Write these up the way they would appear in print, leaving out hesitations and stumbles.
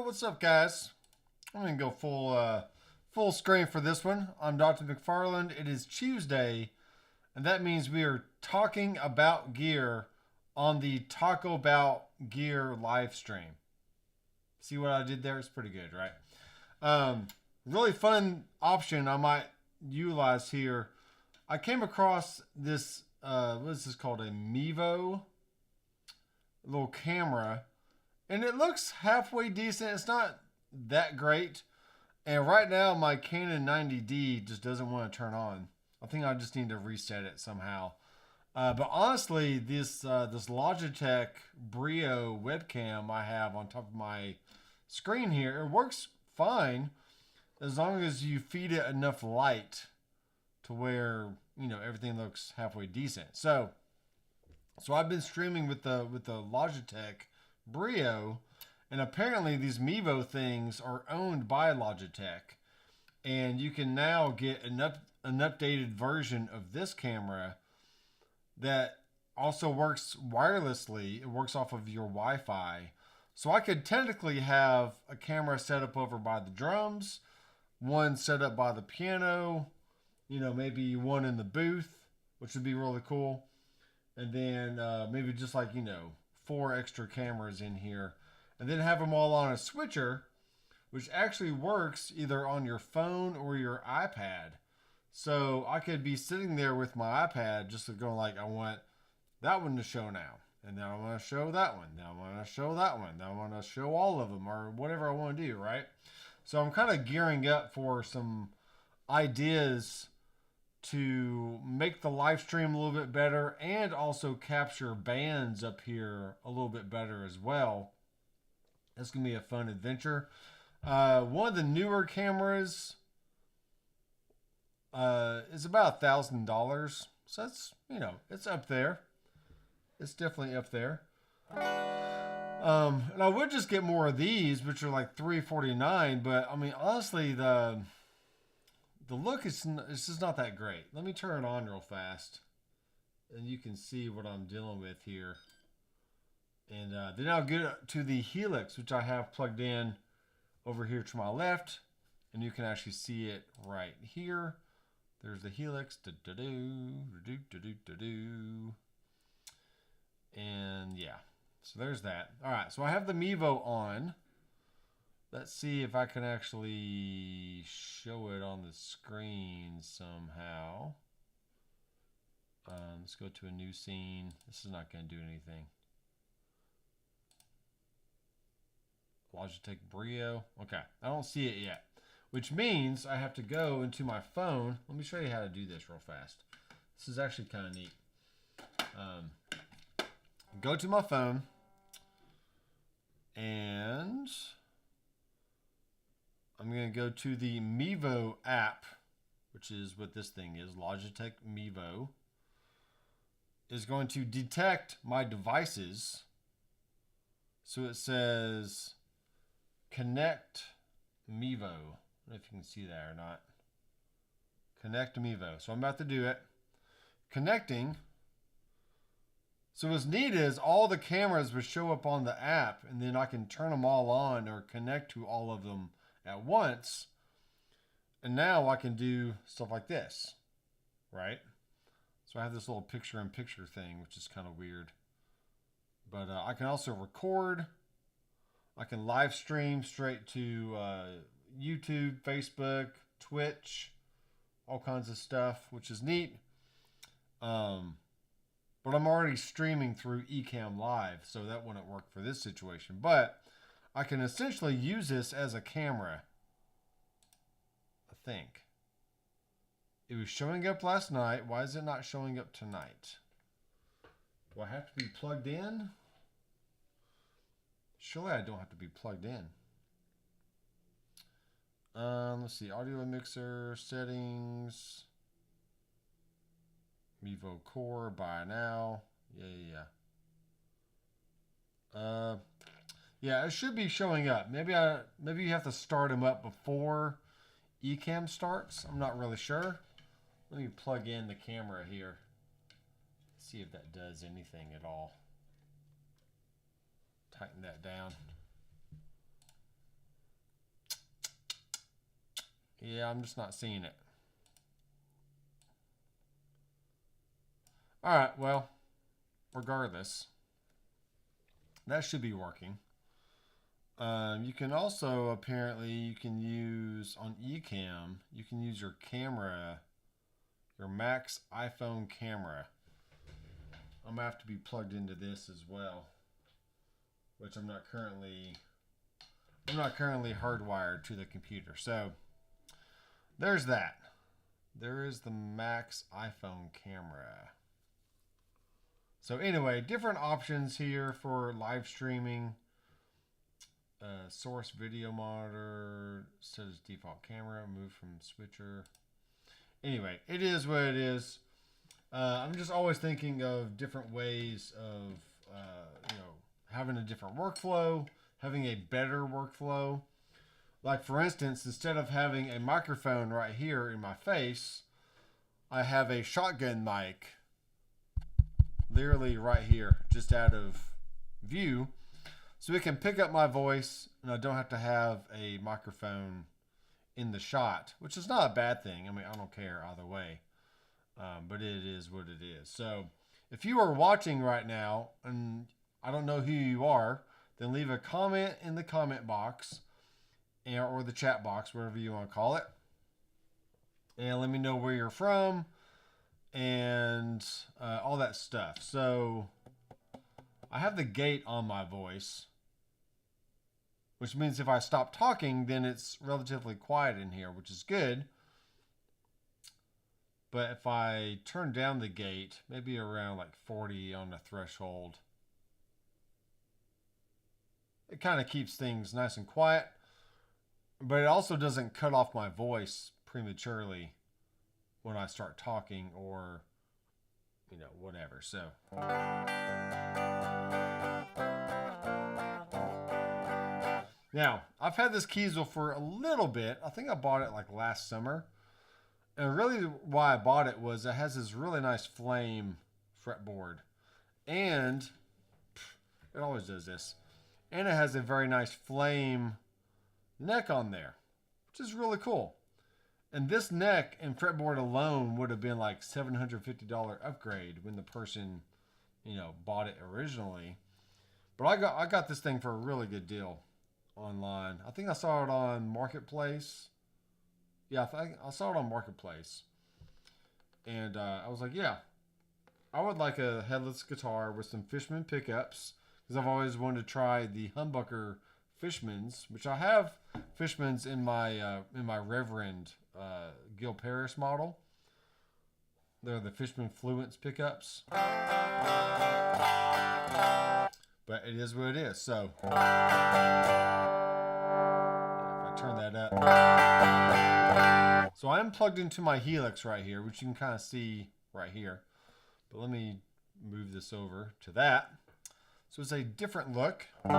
what's up, guys? I'm gonna go full screen for this one. I'm Doctor McFarland. It is Tuesday, and that means we are talking about gear on the Tac-O-Bout Gear Livestream. See what I did there? It's pretty good, right? Really fun option I might utilize here. I came across this, what is this called? A Mevo little camera. And it looks halfway decent. It's not that great. And right now, my Canon 90D just doesn't want to turn on. I think I just need to reset it somehow. But honestly, this Logitech Brio webcam I have on top of my screen here, it works fine as long as you feed it enough light to where, you know, everything looks halfway decent. So I've been streaming with the Logitech Brio, and apparently these Mevo things are owned by Logitech, and you can now get an updated version of this camera that also works wirelessly. It works off of your Wi-Fi, so I could technically have a camera set up over by the drums, one set up by the piano, you know, maybe one in the booth, which would be really cool, and then maybe just like, you know, 4 extra cameras in here, and then have them all on a switcher, which actually works either on your phone or your iPad. So I could be sitting there with my iPad just going like, I want that one to show now, and then I want to show that one, then I want to show that one, then I want to show all of them, or whatever I want to do, right? So I'm kind of gearing up for some ideas to make the live stream a little bit better and also capture bands up here a little bit better as well. That's going to be a fun adventure. One of the newer cameras is about $1,000. So that's, you know, it's up there. It's definitely up there. And I would just get more of these, which are like $349. But I mean, honestly, the look is just not that great. Let me turn it on real fast, and you can see what I'm dealing with here. And then I'll get to the Helix, which I have plugged in over here to my left, and you can actually see it right here. There's the Helix. And yeah, so there's that. All right, so I have the Mevo on. Let's see if I can actually show it on the screen somehow. Let's go to a new scene. This is not going to do anything. Logitech Brio. Okay, I don't see it yet, which means I have to go into my phone. Let me show you how to do this real fast. This is actually kind of neat. Go to my phone, and I'm going to go to the Mevo app, which is what this thing is. Logitech Mevo is going to detect my devices. So it says connect Mevo. I don't know if you can see that or not. Connect Mevo. So I'm about to do it. Connecting. So what's neat is all the cameras will show up on the app, and then I can turn them all on or connect to all of them at once. And now I can do stuff like this, right? So I have this little picture-in-picture thing, which is kind of weird. But I can also record. I can live stream straight to YouTube, Facebook, Twitch, all kinds of stuff, which is neat. But I'm already streaming through Ecamm Live, so that wouldn't work for this situation. But I can essentially use this as a camera, I think. It was showing up last night. Why is it not showing up tonight? Do I have to be plugged in? Surely I don't have to be plugged in. Let's see. Audio mixer, settings. Mevo Core, buy now. Yeah, it should be showing up. Maybe you have to start them up before Ecamm starts. I'm not really sure. Let me plug in the camera here. See if that does anything at all. Tighten that down. Yeah, I'm just not seeing it. All right, well, regardless, that should be working. You can also, apparently, you can use on eCam, you can use your camera, your Mac's iPhone camera. I'm gonna have to be plugged into this as well, which I'm not currently hardwired to the computer. So there's that. There is the Mac's iPhone camera. So anyway, different options here for live streaming. Source video monitor, set as default camera, move from switcher. Anyway, it is what it is. I'm just always thinking of different ways of, having a different workflow, having a better workflow. Like for instance, instead of having a microphone right here in my face, I have a shotgun mic literally right here, just out of view. So it can pick up my voice, and I don't have to have a microphone in the shot, which is not a bad thing. I mean, I don't care either way, but it is what it is. So if you are watching right now, and I don't know who you are, then leave a comment in the comment box, or the chat box, whatever you want to call it, and let me know where you're from, and all that stuff. So I have the gate on my voice, which means if I stop talking, then it's relatively quiet in here, which is good. But if I turn down the gate, maybe around like 40 on the threshold, it kind of keeps things nice and quiet, but it also doesn't cut off my voice prematurely when I start talking, or whatever. So now I've had this Kiesel for a little bit. I think I bought it like last summer, and really why I bought it was it has this really nice flame fretboard, and it always does this, and it has a very nice flame neck on there, which is really cool. And this neck and fretboard alone would have been like $750 upgrade when the person, bought it originally. But I got this thing for a really good deal online. I think I saw it on Marketplace. Yeah, I saw it on Marketplace. And I was like, yeah, I would like a headless guitar with some Fishman pickups, because I've always wanted to try the humbucker Fishmans, which I have Fishmans in my Reverend Gil Parrish model. They're the Fishman Fluence pickups. But it is what it is. So if I turn that up. So I am plugged into my Helix right here, which you can kind of see right here. But let me move this over to that. So it's a different look. We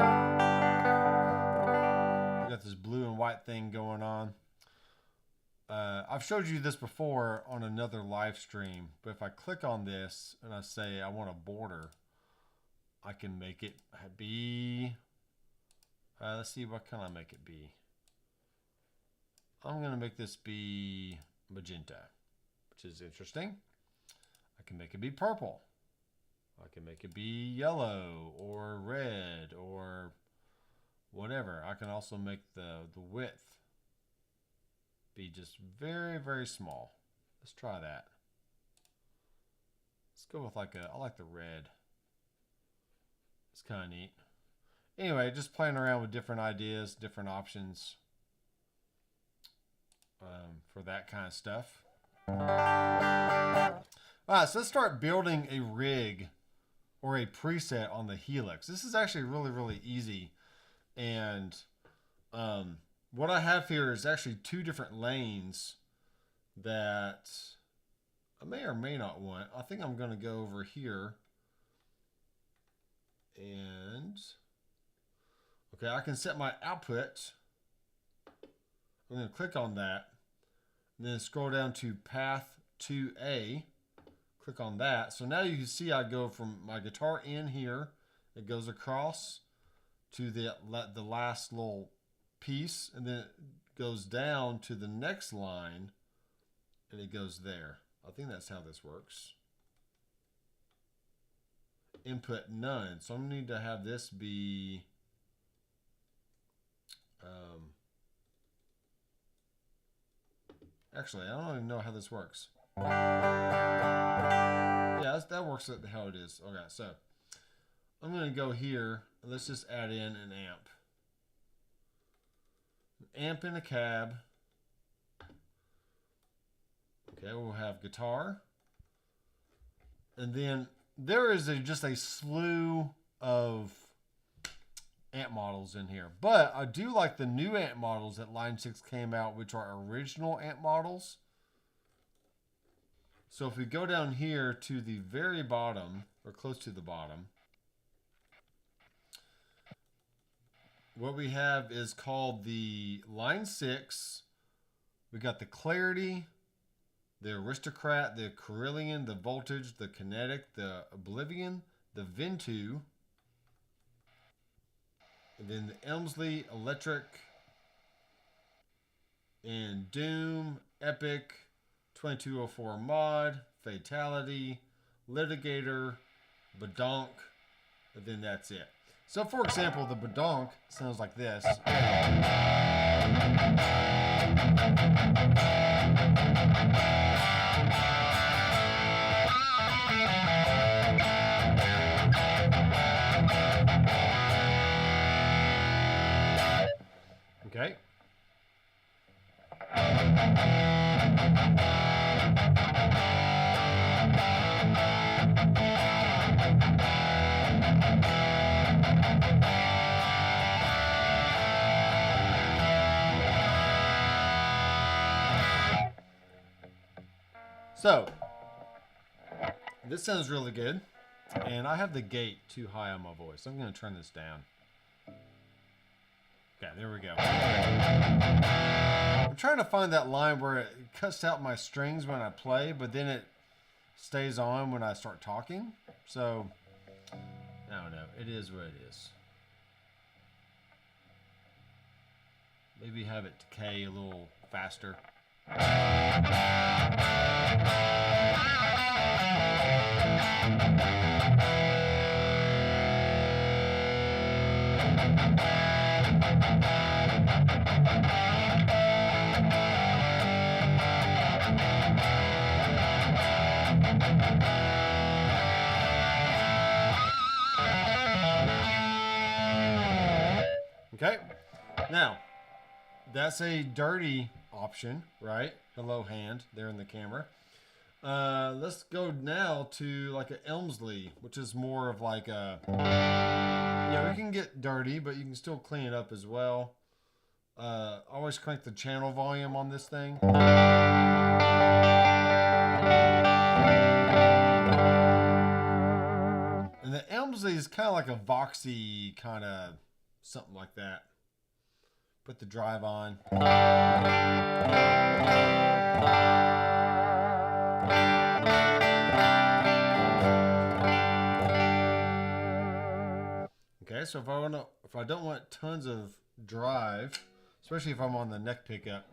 got this blue and white thing going on. I've showed you this before on another live stream, but if I click on this and I say I want a border, I can make it be, let's see, what can I make it be? I'm going to make this be magenta, which is interesting. I can make it be purple. I can make it be yellow or red or whatever. I can also make the width be just very, very small. Let's try that. Let's go with I like the red. It's kind of neat. Anyway, just playing around with different ideas, different options for that kind of stuff. All right, so let's start building a rig or a preset on the Helix. This is actually really, really easy. And what I have here is actually two different lanes that I may or may not want. I think I'm going to go over here. And okay, I can set my output. I'm going to click on that. And then scroll down to path 2A. Click on that. So now you can see I go from my guitar in here. It goes across to the last little piece, and then it goes down to the next line, and it goes there. I think that's how this works. Input none. So I'm going to need to have this be actually, I don't even know how this works. Yeah, that works how it is. Okay, so I'm going to go here and let's just add in an amp. Amp in a cab. Okay, we'll have guitar. And then there is just a slew of amp models in here. But I do like the new amp models that Line 6 came out, which are original amp models. So if we go down here to the very bottom, or close to the bottom, what we have is called the Line 6. We got the Clarity, the Aristocrat, the Carillion, the Voltage, the Kinetic, the Oblivion, the Ventu, and then the Elmsley, Electric, and Doom, Epic, 2204 Mod, Fatality, Litigator, Badonk, and then that's it. So for example, the Badonk sounds like this. Okay. So, this sounds really good, and I have the gate too high on my voice. I'm going to turn this down. Okay, there we go. I'm trying to find that line where it cuts out my strings when I play, but then it stays on when I start talking. So, I don't know. It is what it is. Maybe have it decay a little faster. Okay, now that's a dirty option, right? Hello hand there in the camera. Let's go now to like a Elmsley, which is more of like a, yeah, we can get dirty, but you can still clean it up as well. Always crank the channel volume on this thing. And the Elmsley is kind of like a Voxy kind of something like that. Put the drive on. Okay, so if I don't want tons of drive, especially if I'm on the neck pickup.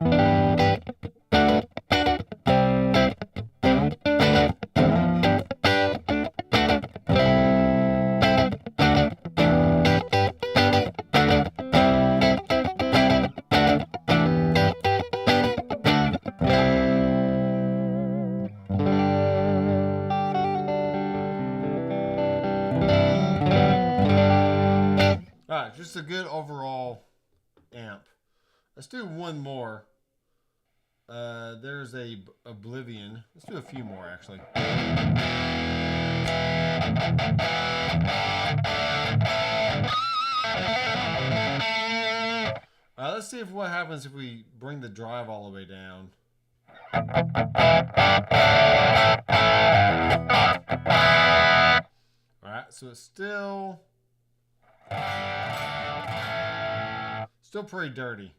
Alright, just a good overall amp. Let's do one more. There's a Oblivion. Let's do a few more actually. Let's see what happens if we bring the drive all the way down. Alright, so it's still pretty dirty,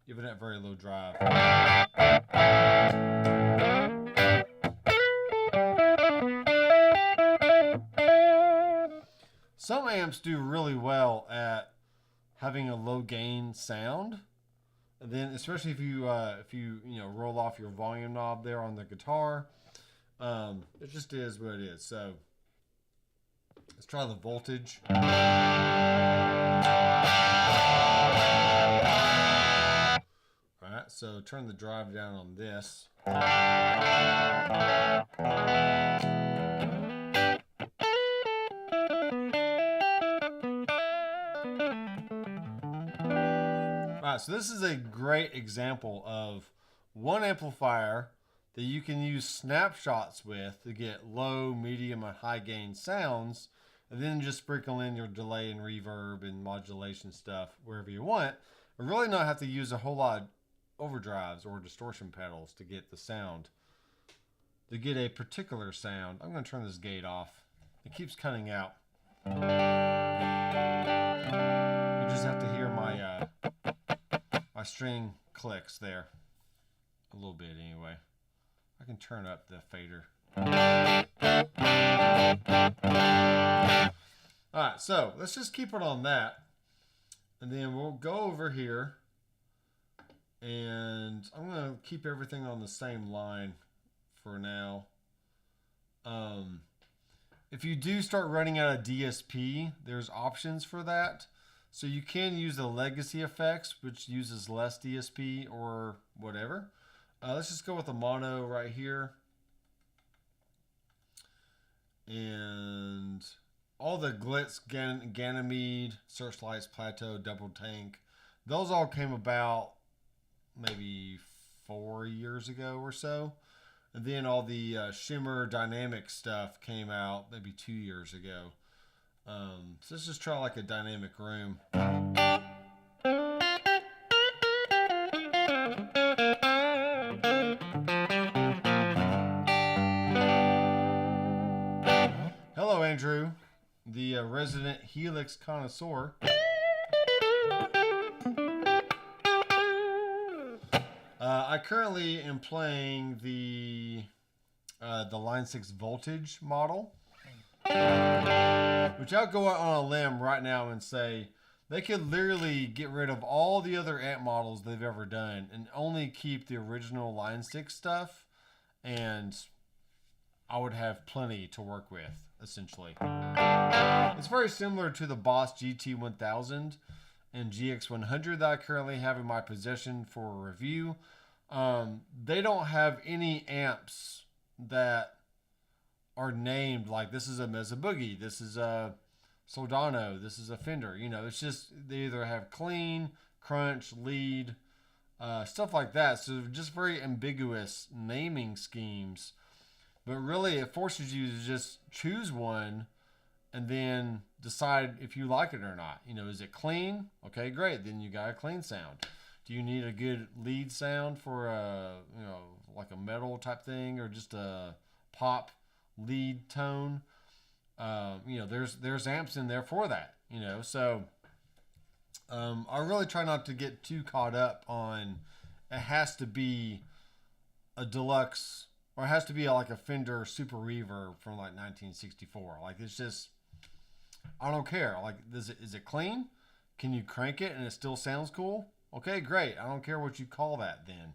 even at very low drive. Some amps do really well at having a low gain sound. And then especially if you roll off your volume knob there on the guitar, it just is what it is. So let's try the voltage. All right, so turn the drive down on this. All right, so this is a great example of one amplifier that you can use snapshots with to get low, medium, and high gain sounds, and then just sprinkle in your delay and reverb and modulation stuff wherever you want, and really not have to use a whole lot of overdrives or distortion pedals to get the sound, to get a particular sound. I'm going to turn this gate off. It keeps cutting out. You just have to hear my my string clicks there a little bit anyway. I can turn up the fader. All right, so let's just keep it on that, and then we'll go over here. And I'm going to keep everything on the same line for now. If you do start running out of DSP, there's options for that. So you can use the legacy effects, which uses less DSP or whatever. Let's just go with the mono right here. And all the Glitz, Ganymede, Searchlights, Plateau, Double Tank, those all came about maybe 4 years ago or so. And then all the shimmer dynamic stuff came out maybe 2 years ago. So let's just try like a dynamic room. Hello, Andrew, the resident Helix connoisseur. I currently am playing the Line 6 voltage model, which I'll go out on a limb right now and say they could literally get rid of all the other amp models they've ever done and only keep the original Line 6 stuff, and I would have plenty to work with, essentially. It's very similar to the Boss GT1000 and GX100 that I currently have in my possession for review. They don't have any amps that are named like this is a Mesa Boogie, this is a Soldano, this is a Fender. You know, it's just they either have clean, crunch, lead, stuff like that. So just very ambiguous naming schemes. But really, it forces you to just choose one and then decide if you like it or not. You know, is it clean? Okay, great. Then you got a clean sound. Do you need a good lead sound for a, like a metal type thing, or just a pop lead tone? There's amps in there for that. So I really try not to get too caught up on it has to be a deluxe, or it has to be like a Fender Super Reverb from like 1964. Like, it's just, I don't care. Like, is it clean? Can you crank it and it still sounds cool? Okay, great. I don't care what you call that then.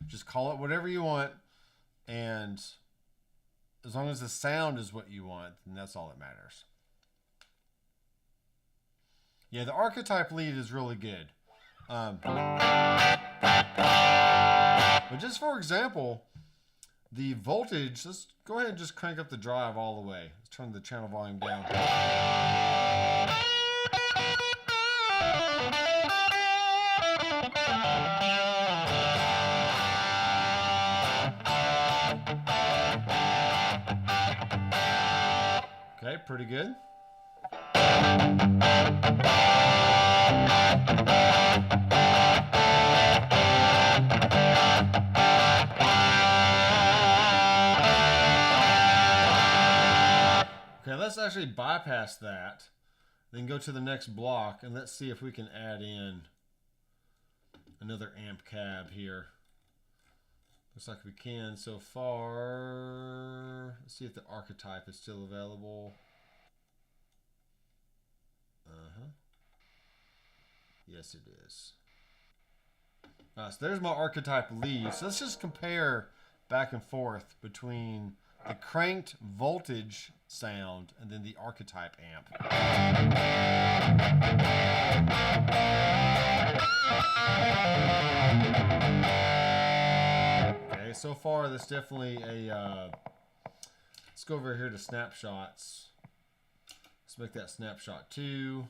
Just call it whatever you want. And as long as the sound is what you want, then that's all that matters. Yeah, the archetype lead is really good. But just for example, the voltage, let's go ahead and just crank up the drive all the way. Let's turn the channel volume down. Okay, pretty good. Okay, let's actually bypass that, then go to the next block, and let's see if we can add in another amp cab here. Looks like we can so far. Let's see if the archetype is still available. Yes, it is. So there's my archetype lead. So let's just compare back and forth between the cranked voltage sound and then the archetype amp. Okay, so far that's definitely a... let's go over here to snapshots. Let's make that snapshot 2.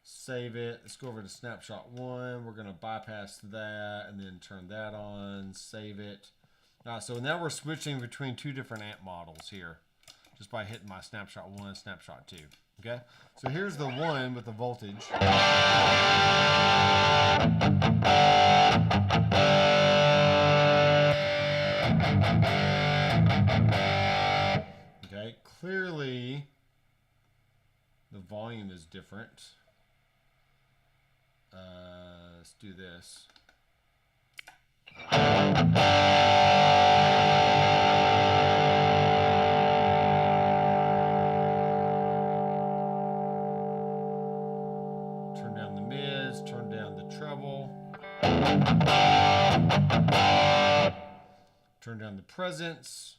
Save it. Let's go over to snapshot 1. We're going to bypass that and then turn that on. Save it. So now we're switching between 2 different amp models here just by hitting my snapshot 1 and snapshot 2. Okay, so here's the one with the voltage. Okay, clearly the volume is different. Let's do this. Turn down the mids, turn down the treble. Turn down the presence.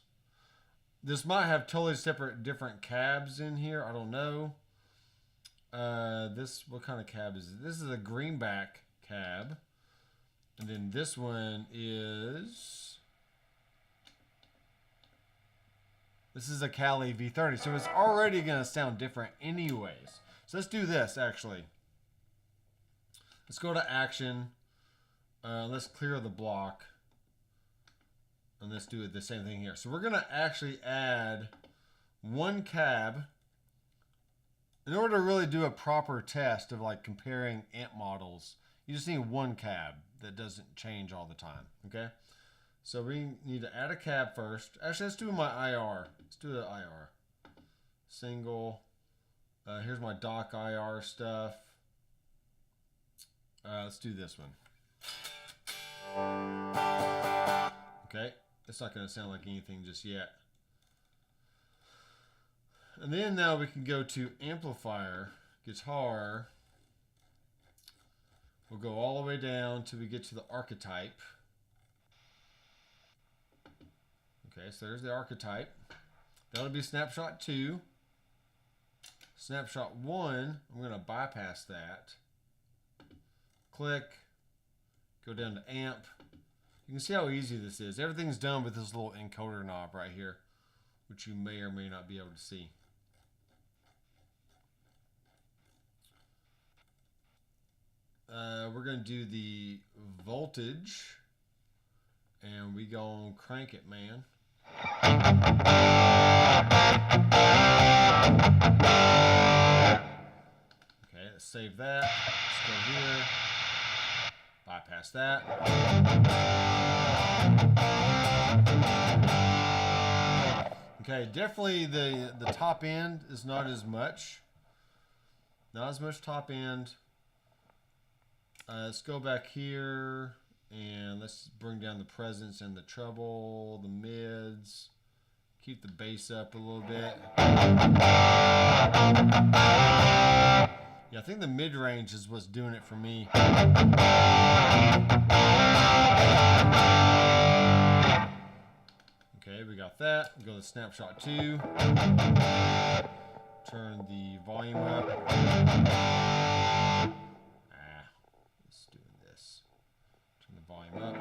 This might have totally separate different cabs in here. I don't know. What kind of cab is it? This is a greenback cab. And then this one is... this is a Cali V30. So it's already going to sound different anyways. So let's do this, actually. Let's go to action. Let's clear the block. And let's do the same thing here. So we're going to actually add one cab. In order to really do a proper test of like comparing amp models, you just need one cab that doesn't change all the time, okay? So we need to add a cab first. Actually, let's do my IR. Let's do the IR. Single. Here's my dock IR stuff. Let's do this one. Okay, it's not going to sound like anything just yet. And then now we can go to amplifier, guitar. We'll go all the way down till we get to the archetype. Okay, so there's the archetype. That'll be snapshot 2. Snapshot 1, I'm going to bypass that. Click. Go down to amp. You can see how easy this is. Everything's done with this little encoder knob right here, which you may or may not be able to see. We're going to do the voltage, and we go crank it, man. Okay, let's save that. Let's go here. Bypass that. Okay, definitely the top end is not as much. Not as much top end. Let's go back here and let's bring down the presence and the treble, the mids. Keep the bass up a little bit. Yeah, I think the mid-range is what's doing it for me. Okay, we got that. Go to snapshot 2. Turn the volume up. Let's do this. Turn the volume up.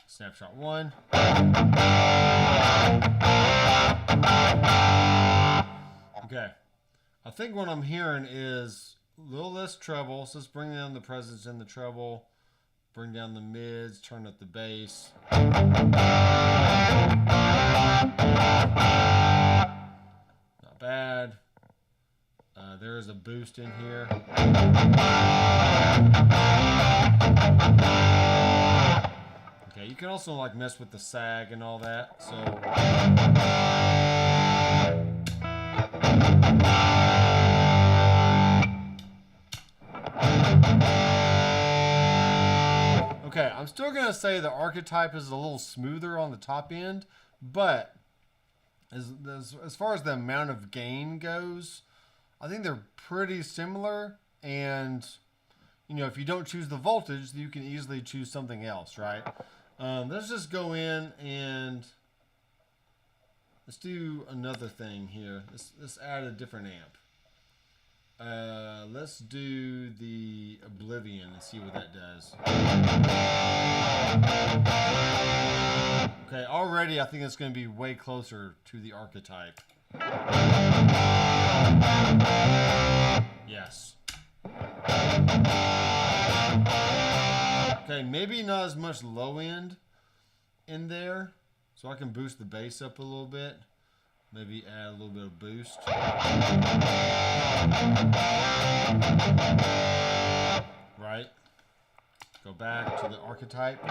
Snapshot 1. Okay. I think what I'm hearing is a little less treble. So let's bring down the presence and the treble. Bring down the mids. Turn up the bass. Not bad. There is a boost in here. Okay, you can also like mess with the sag and all that. So Okay, I'm still going to say the archetype is a little smoother on the top end, but as far as the amount of gain goes, I think they're pretty similar. And, you know, if you don't choose the voltage, you can easily choose something else, right? Let's just go in and let's do another thing here. Let's add a different amp. Let's do the Oblivion and see what that does. Okay, already I think it's going to be way closer to the archetype. Yes. Okay, maybe not as much low end in there, so I can boost the bass up a little bit. Maybe add a little bit of boost. Right. Go back to the archetype.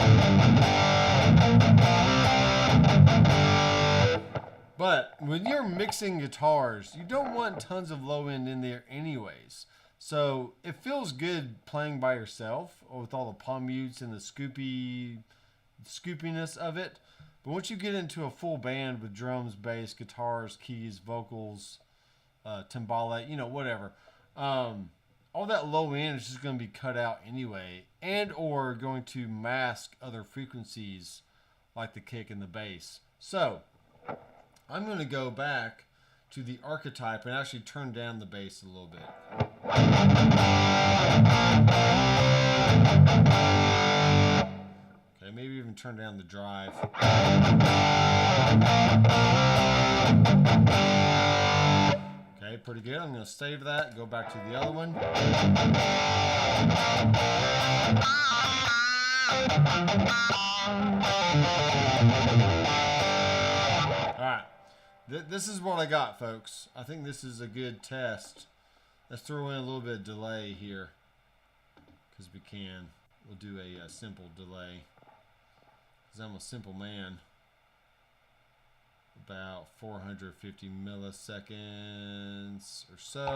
But when you're mixing guitars, you don't want tons of low end in there anyways. So it feels good playing by yourself or with all the palm mutes and the scoopiness of it. But once you get into a full band with drums, bass, guitars, keys, vocals, timbale, you know, whatever, all that low end is just going to be cut out anyway, and or going to mask other frequencies like the kick and the bass. So I'm going to go back to the archetype and actually turn down the bass a little bit. Okay, maybe even turn down the drive. Okay, pretty good. I'm going to save that, go back to the other one. Alright, this is what I got, folks. I think this is a good test. Let's throw in a little bit of delay here, because we can. We'll do a simple delay, because I'm a simple man. About 450 milliseconds or so.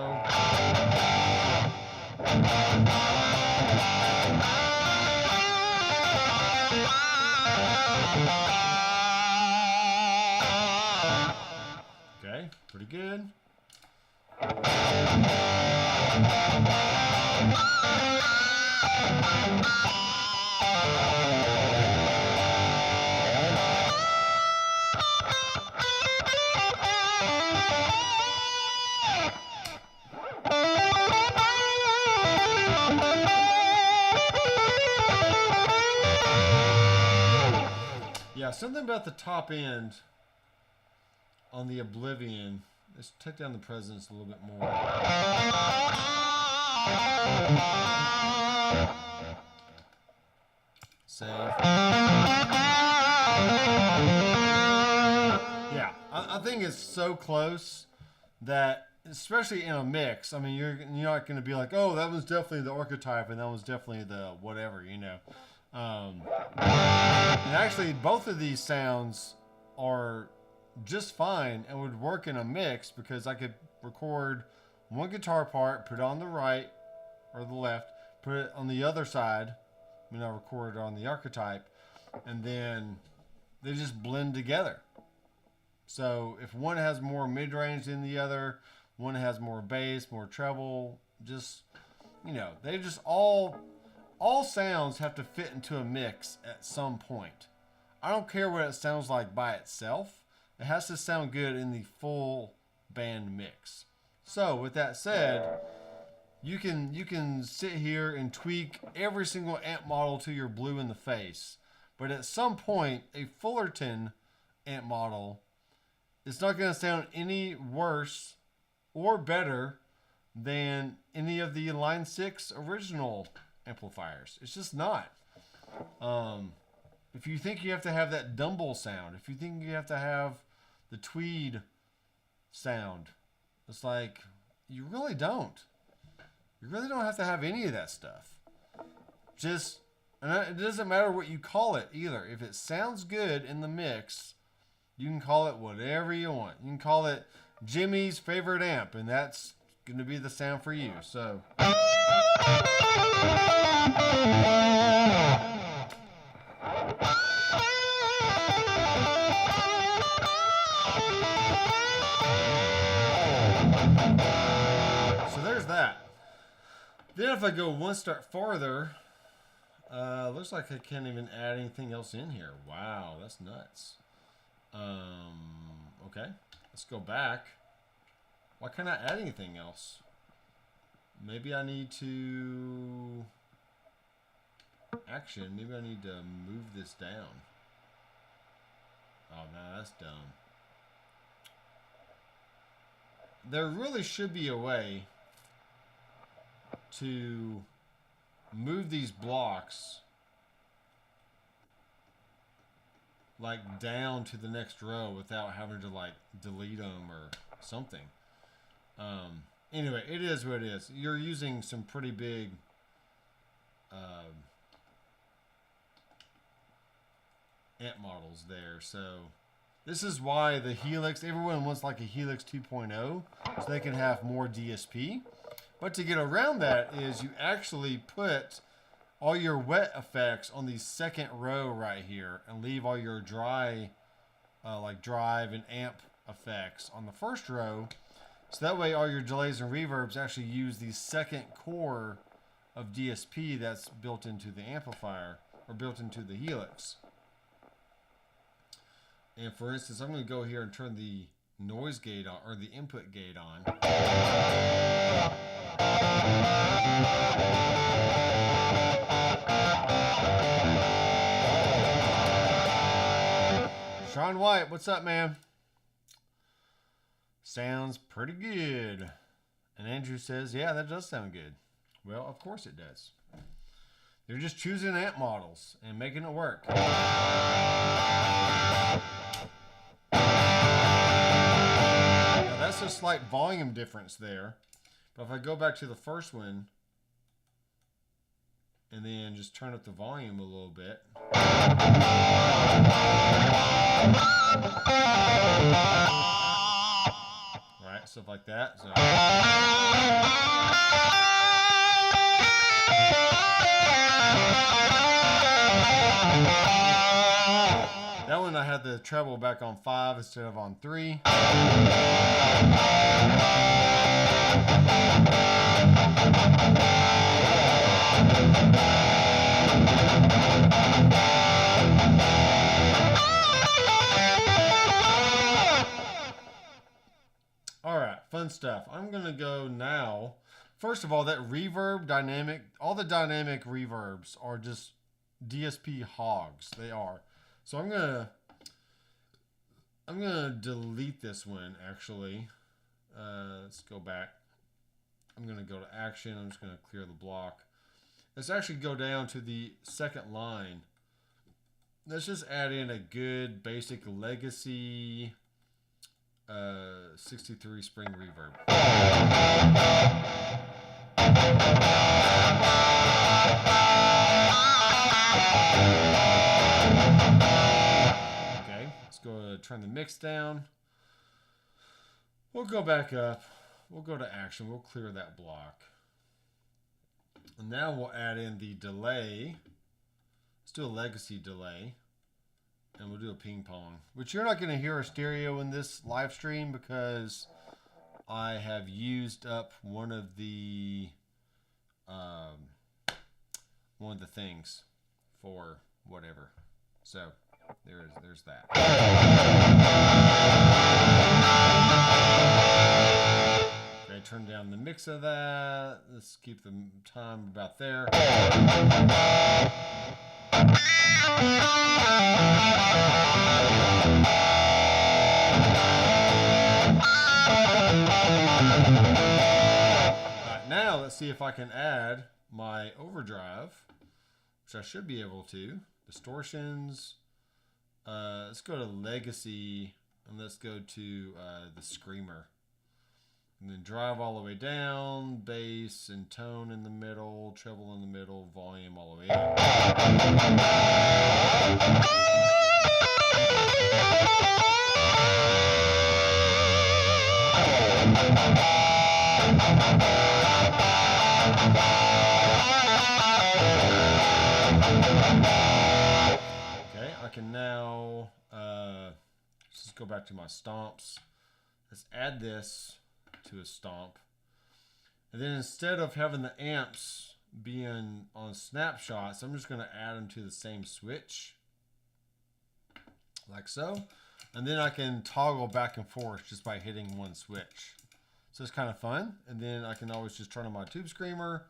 Okay, pretty good. Yeah, something about the top end on the Oblivion. Let's take down the presence a little bit more. Save. Yeah, I think it's so close that, especially in a mix, I mean, you're not going to be like, oh, that was definitely the archetype and that was definitely the whatever, you know. And actually, both of these sounds are just fine and would work in a mix, because I could record one guitar part, put it on the right or the left, put it on the other side, I mean, I record it on the archetype, and then they just blend together. So if one has more mid-range than the other, one has more bass, more treble, just, you know, they just all sounds have to fit into a mix at some point. I don't care what it sounds like by itself. It has to sound good in the full band mix. So with that said, you can sit here and tweak every single amp model till you're blue in the face. But at some point, a Fullerton amp model is not going to sound any worse or better than any of the Line 6 original amplifiers. It's just not. If you think you have to have that Dumble sound, if you think you have to have the Tweed sound, it's like, you really don't. You really don't have to have any of that stuff. Just, and it doesn't matter what you call it either. If it sounds good in the mix, you can call it whatever you want. You can call it Jimmy's favorite amp, and that's going to be the sound for you. So if I go one step farther, looks like I can't even add anything else in here. Wow, that's nuts. Okay, let's go back. Why can't I add anything else? Maybe I need to... Action, maybe I need to move this down. Oh, no, that's dumb. There really should be a way to move these blocks like down to the next row without having to like delete them or something. Anyway, it is what it is. You're using some pretty big ant models there. So this is why the Helix, everyone wants like a Helix 2.0 so they can have more DSP. But to get around that is you actually put all your wet effects on the second row right here and leave all your dry, like drive and amp effects on the first row. So that way all your delays and reverbs actually use the second core of DSP that's built into the amplifier or built into the Helix. And for instance, I'm going to go here and turn the noise gate on, or the input gate on. Sean White, what's up, man? Sounds pretty good. And Andrew says, yeah, that does sound good. Well, of course it does. They're just choosing amp models and making it work. Now, that's a slight volume difference there. But if I go back to the first one and then just turn up the volume a little bit. Right, stuff like that. So. That one I had the treble back on 5 instead of on 3. Alright, fun stuff. I'm going to go now. First of all, that reverb dynamic, all the dynamic reverbs are just DSP hogs. They are. So I'm gonna delete this one actually. Let's go back. I'm gonna go to action. I'm just gonna clear the block. Let's actually go down to the second line. Let's just add in a good basic legacy 63 spring reverb. Okay, let's go turn the mix down. We'll go back up. We'll go to action. We'll clear that block. And now we'll add in the delay. Let's do a legacy delay. And we'll do a ping pong. Which you're not going to hear a stereo in this live stream because I have used up one of the things for whatever. So there's that. Okay, turn down the mix of that. Let's keep the time about there. Alright, now let's see if I can add my overdrive, which I should be able to. Distortions. Let's go to legacy and let's go to the screamer. And then drive all the way down, bass and tone in the middle, treble in the middle, volume all the way up. Okay, I can now, let's just go back to my stomps. Let's add this to a stomp. And then instead of having the amps being on snapshots, I'm just going to add them to the same switch. Like so. And then I can toggle back and forth just by hitting one switch. So it's kind of fun. And then I can always just turn on my tube screamer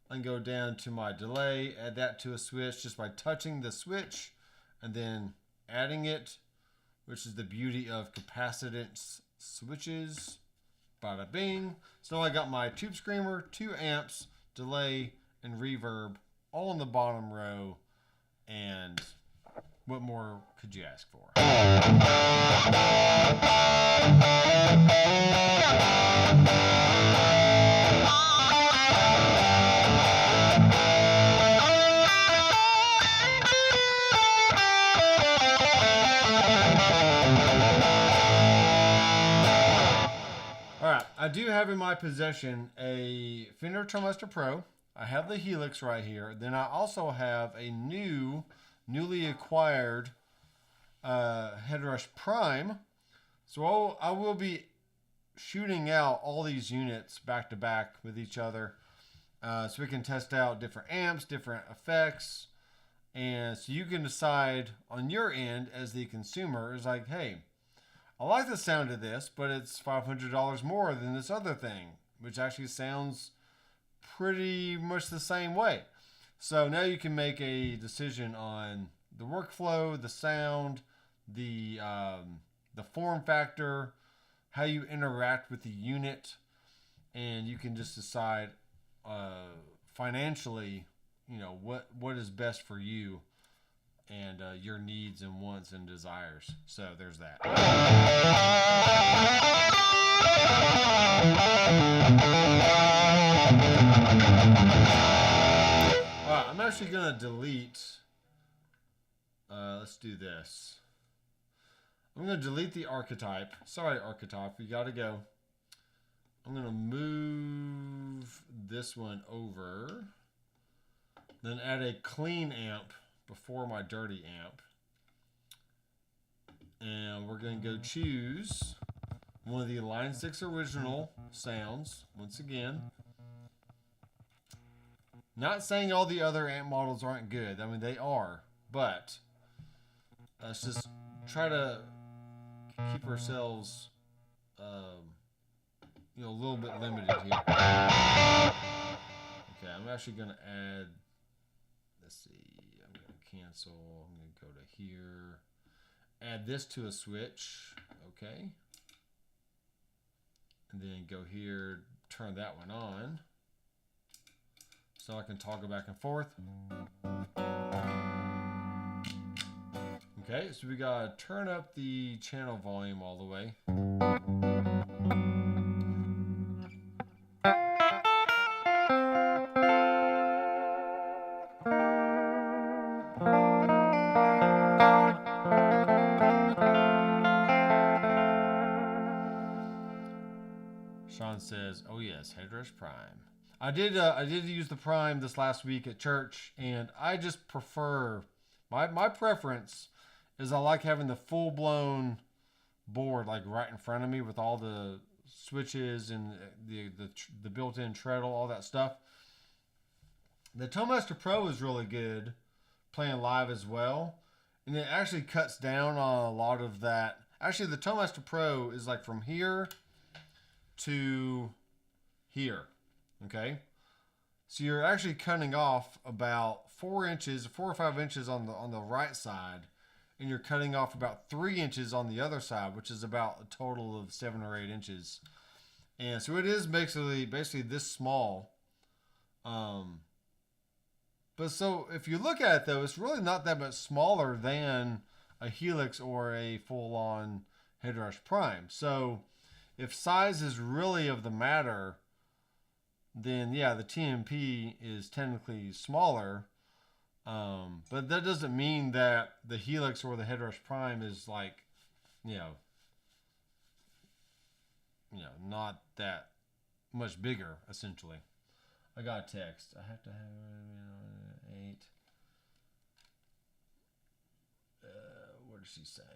and go down to my delay, add that to a switch just by touching the switch and then adding it, which is the beauty of capacitance switches. Bada bing. So I got my tube screamer, 2 amps, delay, and reverb all in the bottom row. And what more could you ask for? Alright, I do have in my possession a Fender Tourmaster Pro. I have the Helix right here. Then I also have a newly acquired Headrush Prime. So I will be shooting out all these units back to back with each other. So we can test out different amps, different effects. And so you can decide on your end as the consumer is like, hey, I like the sound of this, but it's $500 more than this other thing, which actually sounds pretty much the same way. So now you can make a decision on the workflow, the sound, the form factor, how you interact with the unit, and you can just decide financially, you know, what is best for you and your needs and wants and desires. So there's that. All right, I'm actually gonna delete. Let's do this. I'm gonna delete the archetype. Sorry, archetype, you gotta go. I'm gonna move this one over. Then add a clean amp before my dirty amp. And we're going to go choose one of the Line 6 original sounds, once again. Not saying all the other amp models aren't good. I mean, they are. But let's just try to keep ourselves you know, a little bit limited here. Okay, I'm actually going to add, let's see, I'm going to cancel, I'm going to go to here, add this to a switch, okay, and then go here, turn that one on, so I can toggle back and forth. Okay, so we got to turn up the channel volume all the way. Sean says, "Oh yes, Headrush Prime." I did use the Prime this last week at church, and I just prefer my preference is I like having the full blown board like right in front of me with all the switches and the built in treadle, all that stuff. The Tourmaster Pro is really good playing live as well, and it actually cuts down on a lot of that. Actually, the Tourmaster Pro is like from here to here, okay? So you're actually cutting off about 4 or 5 inches on the right side, and you're cutting off about 3 inches on the other side, which is about a total of 7 or 8 inches. And so it is basically this small. But so if you look at it though, it's really not that much smaller than a Helix or a full-on Headrush Prime. So if size is really of the matter, then yeah, the TMP is technically smaller. But that doesn't mean that the Helix or the Headrush Prime is like, you know, not that much bigger, essentially. I got a text. I have to have 8. What is she saying?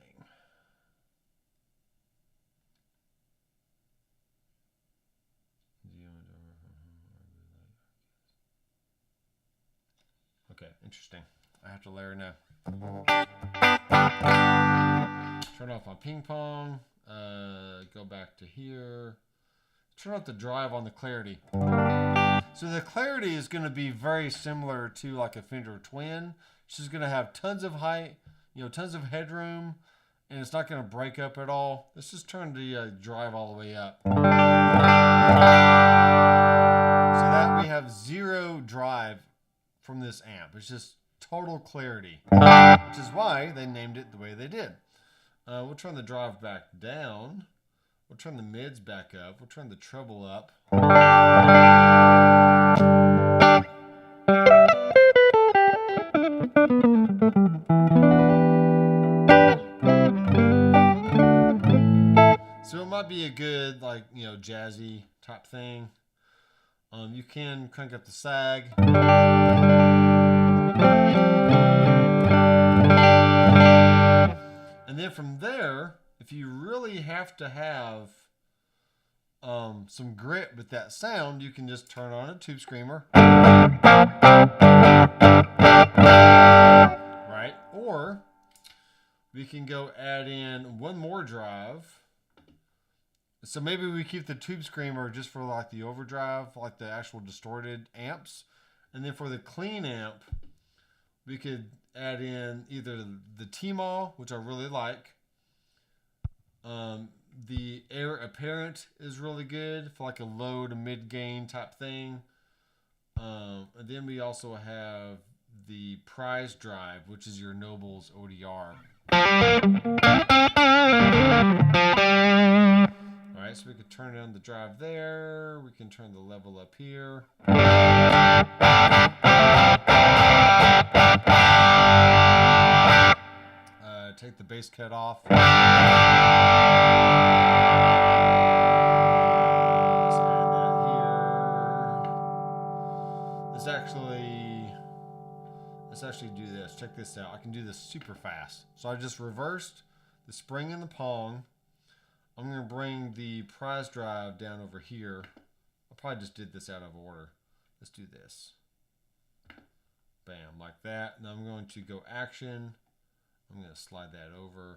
Interesting. I have to let her know. Turn off my ping pong. Go back to here. Turn off the drive on the clarity. So the clarity is going to be very similar to like a Fender Twin. It's just going to have tons of height, tons of headroom, and it's not going to break up at all. Let's just turn the drive all the way up. So that we have 0 drive from this amp. It's just total clarity, which is why they named it the way they did. We'll turn the drive back down. We'll turn the mids back up. We'll turn the treble up. So it might be a good, jazzy type thing. You can crank up the sag. And then from there, if you really have to have some grit with that sound, you can just turn on a tube screamer. Right? Or we can go add in one more drive. So maybe we keep the tube screamer just for like the overdrive, like the actual distorted amps. And then for the clean amp, we could add in either the T-Mall, which I really like. The Air Apparent is really good for like a low to mid gain type thing. And then we also have the Prize Drive, which is your Noble's ODR. Alright, so we could turn down the drive there. We can turn the level up here. Take the bass cut off. Let's add that here. Let's actually do this. Check this out. I can do this super fast. So I just reversed the spring and the Pong. I'm going to bring the Prize Drive down over here. I probably just did this out of order. Let's do this. Bam, like that. Now I'm going to go Action. I'm going to slide that over.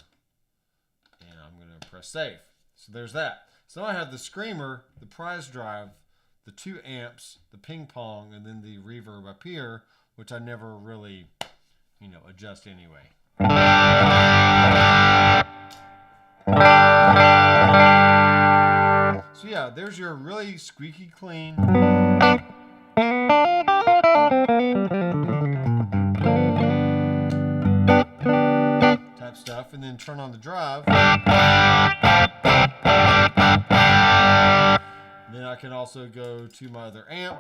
And I'm going to press Save. So there's that. So I have the Screamer, the Prize Drive, the 2 amps, the ping pong, and then the reverb up here, which I never really, adjust anyway. So yeah, there's your really squeaky clean type stuff, and then turn on the drive. Then I can also go to my other amp.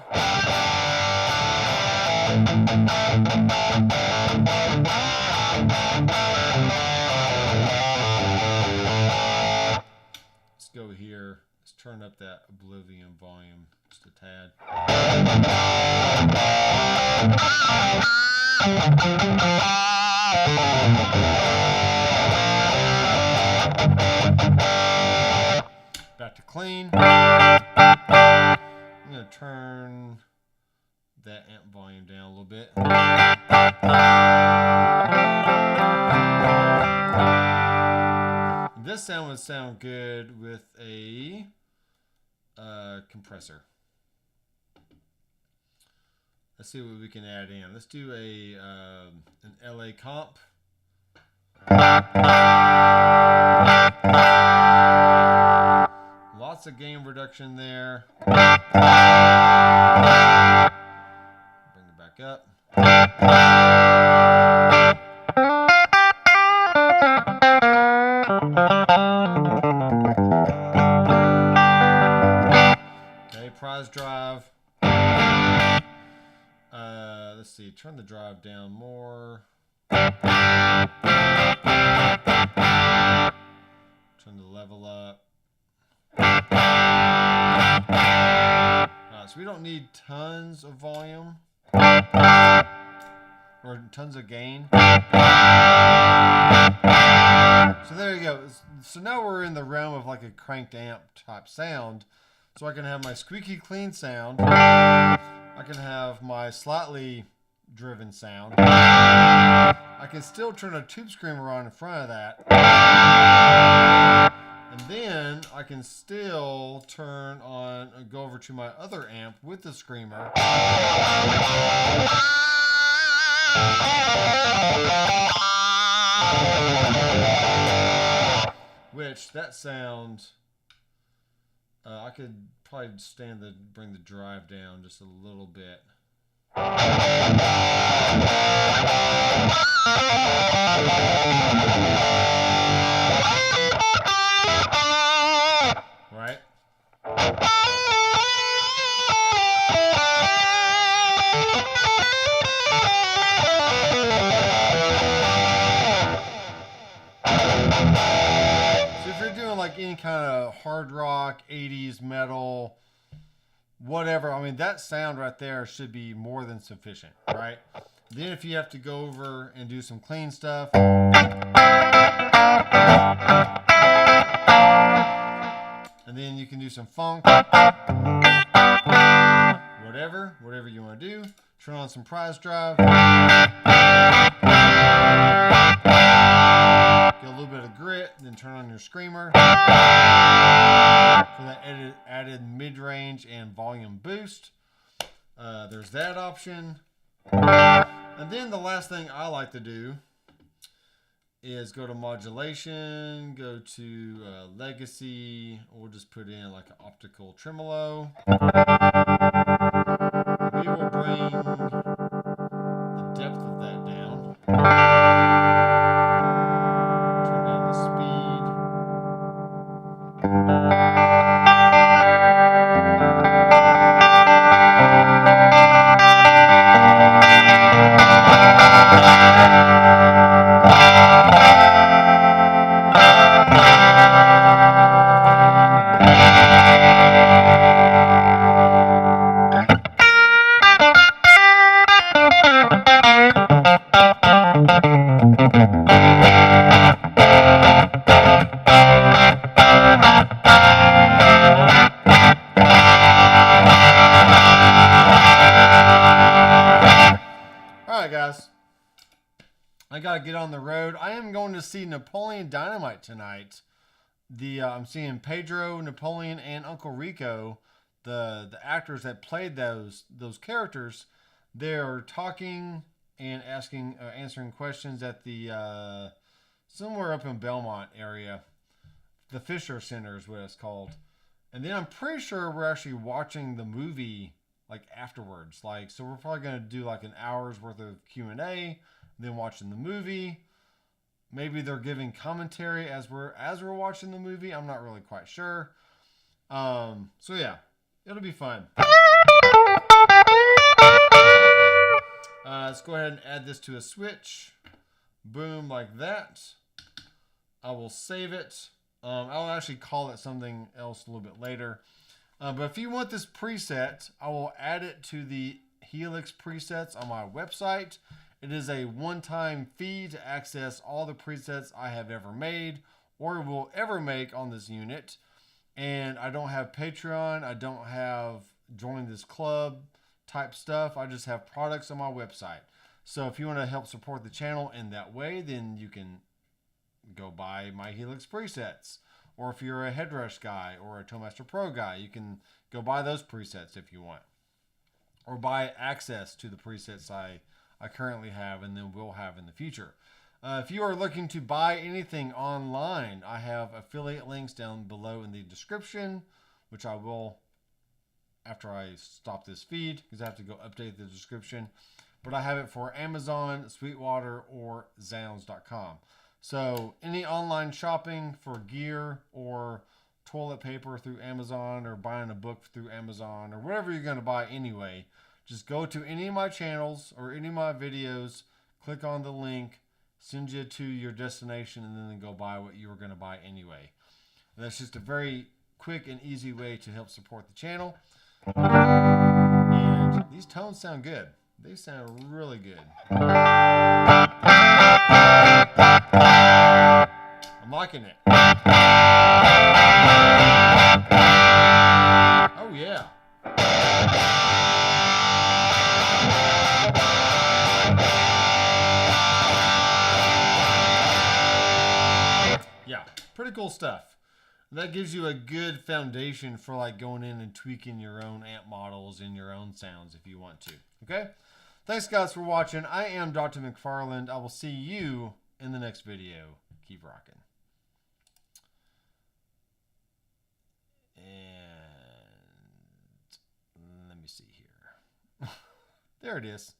Let's go here. Let's turn up that Oblivion volume just a tad. Back to clean. I'm going to turn that amp volume down a little bit. This sound would sound good with a compressor. Let's see what we can add in. Let's do an LA comp. Lots of gain reduction there. Bring it back up. Okay, Prize Drive. Let's see, turn the drive down more. Turn the level up. So we don't need tons of volume or tons of gain. So there you go. So now we're in the realm of like a cranked amp type sound. So I can have my squeaky clean sound. I can have my slightly, driven sound. I can still turn a tube screamer on in front of that. And then I can still turn on, go over to my other amp with the screamer. Which, that sound, I could probably bring the drive down just a little bit. Right? So if you're doing like any kind of hard rock, 80s metal, whatever, I mean, that sound right there should be more than sufficient, right? Then if you have to go over and do some clean stuff, and then you can do some funk, whatever you want to do. Turn on some prize drive, get a little bit of grit, then turn on your screamer for that added mid-range and volume boost. There's that option. And then the last thing I like to do is go to modulation, go to legacy, or just put in like an optical tremolo. We will bring the depth of that down. Turn down the speed. Alright guys, I gotta get on the road. I am going to see Napoleon Dynamite tonight. I'm seeing Pedro, Napoleon, and Uncle Rico, the actors that played those characters. They're talking and answering questions at the somewhere up in Belmont area. The Fisher Center is what it's called. And then I'm pretty sure we're actually watching the movie like afterwards. Like, so we're probably gonna do like an hour's worth of Q&A, then watching the movie. Maybe they're giving commentary as we're watching the movie. I'm not really quite sure. So yeah, it'll be fun. Let's go ahead and add this to a switch. Boom, like that. I will save it. I'll actually call it something else a little bit later. But if you want this preset, I will add it to the Helix presets on my website. It is a one-time fee to access all the presets I have ever made or will ever make on this unit. And I don't have Patreon. I don't have join this club type stuff. I just have products on my website. So if you want to help support the channel in that way, then you can go buy my Helix presets. Or if you're a Headrush guy or a Toemaster Pro guy, you can go buy those presets if you want. Or buy access to the presets I currently have and then will have in the future. If you are looking to buy anything online, I have affiliate links down below in the description, which I will after I stop this feed because I have to go update the description. But I have it for Amazon, Sweetwater, or Zounds.com. So any online shopping for gear or toilet paper through Amazon or buying a book through Amazon or whatever you're going to buy anyway, just go to any of my channels or any of my videos, click on the link, send you to your destination, and then go buy what you were going to buy anyway. And that's just a very quick and easy way to help support the channel. And these tones sound good. They sound really good. I'm liking it. Oh yeah. Pretty cool stuff. That gives you a good foundation for like going in and tweaking your own amp models and your own sounds if you want to. Okay? Thanks guys for watching. I am Dr. McFarland. I will see you in the next video. Keep rocking. And let me see here. There it is.